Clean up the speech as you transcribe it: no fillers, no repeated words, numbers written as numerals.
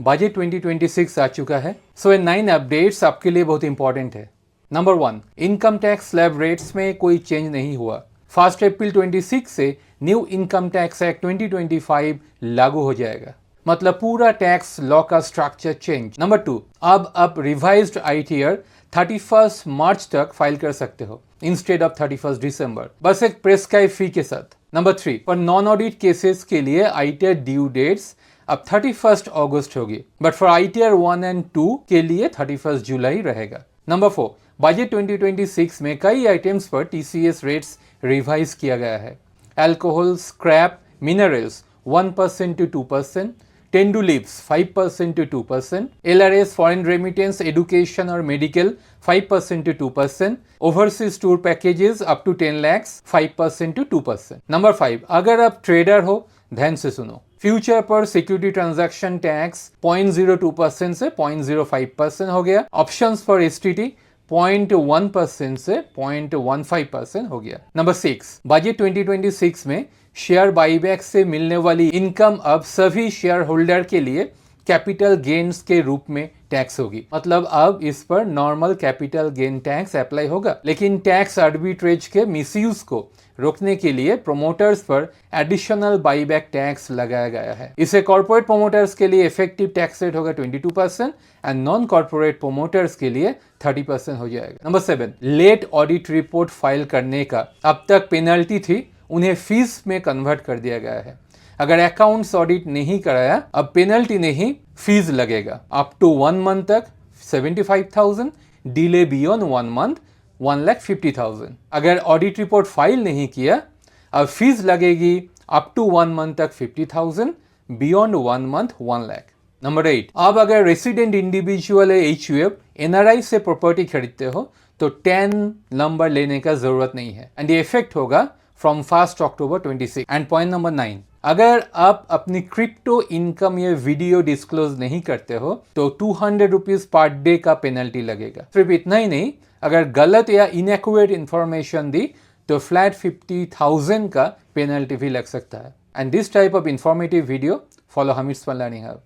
Budget 2026 आ चुका है, सो ये 9 अपडेट्स आपके लिए बहुत इंपॉर्टेंट है। Number 1, income tax slab rates में कोई चेंज नहीं हुआ। 1 अप्रैल 26 से न्यू इनकम टैक्स एक्ट 2025 लागू हो जाएगा, मतलब पूरा टैक्स लॉ का स्ट्रक्चर चेंज। नंबर 2, अब आप रिवाइज्ड आईटीआर 31 मार्च तक फाइल कर सकते हो इंस्टेड ऑफ 31 दिसंबर, बस एक प्रेस्क्राइब फी के साथ। नंबर 3, पर नॉन ऑडिट केसेस के लिए आईटीआर ड्यू डेट्स अब 31 अगस्त होगी, बट फॉर आईटीआर 1 एंड 2 के लिए 31 जुलाई रहेगा। नंबर 4, बजट 2026 में कई आइटम्स पर टीसीएस रेट्स रिवाइज किया गया है। Alcohol, scrap, minerals 1% to 2%, tendu leaves 5% to 2%, LRS, foreign remittance, education और medical 5% to 2%, overseas tour packages up to 10 lakhs 5% to 2%। Number 5, अगर आप ट्रेडर हो ध्यान से सुनो, फ्यूचर पर सिक्योरिटी ट्रांजैक्शन टैक्स 0.02% से 0.05% हो गया। ऑप्शंस पर एसटीटी 0.1% से 0.15% हो गया। नंबर 6, बजट 2026 में शेयर बाईबैक से मिलने वाली इनकम अब सभी शेयर होल्डर के लिए कैपिटल गेन्स के रूप में टैक्स होगी, मतलब अब इस पर normal capital gain tax apply होगा। लेकिन टैक्स आर्बिट्रेज के मिसयूज को रोकने के लिए प्रोमोटर्स पर एडिशनल बाईबैक टैक्स लगाया गया है। इसे कॉर्पोरेट प्रोमोटर्स के लिए इफेक्टिव टैक्स रेट होगा 22% एंड नॉन कॉर्पोरेट प्रोमोटर्स के लिए 30% हो जाएगा। Number 7, late audit report file करने का अब तक पेनल्टी थी, उन्हें फीस में कन्वर्ट कर दिया गया है। अगर अकाउंट्स ऑडिट नहीं कराया, अब पेनल्टी नहीं फीस लगेगा। अप टू 1 मंथ तक 75,000, डिले बियॉन्ड 1 मंथ 1,50,000। अगर ऑडिट रिपोर्ट फाइल नहीं किया, अब फीस लगेगी अप टू 1 मंथ तक 50,000, बियॉन्ड 1 मंथ 1 लाख। नंबर 8, अब अगर रेसिडेंट इंडिविजुअल एचयूएफ एनआरआई से प्रॉपर्टी खरीदते हो तो 10 नंबर लेने का जरूरत नहीं है एंड ये इफेक्ट होगा from 1 October 26। And point number 9, अगर आप अपनी क्रिप्टो इनकम या वीडियो डिस्क्लोज नहीं करते हो तो 200 रुपीज पर डे का पेनल्टी लगेगा। सिर्फ इतना ही नहीं, अगर गलत या इनएक्यूरेट इंफॉर्मेशन दी तो फ्लैट 50,000 का पेनल्टी भी लग सकता है। And this type of informative video follow Hamid learning hub.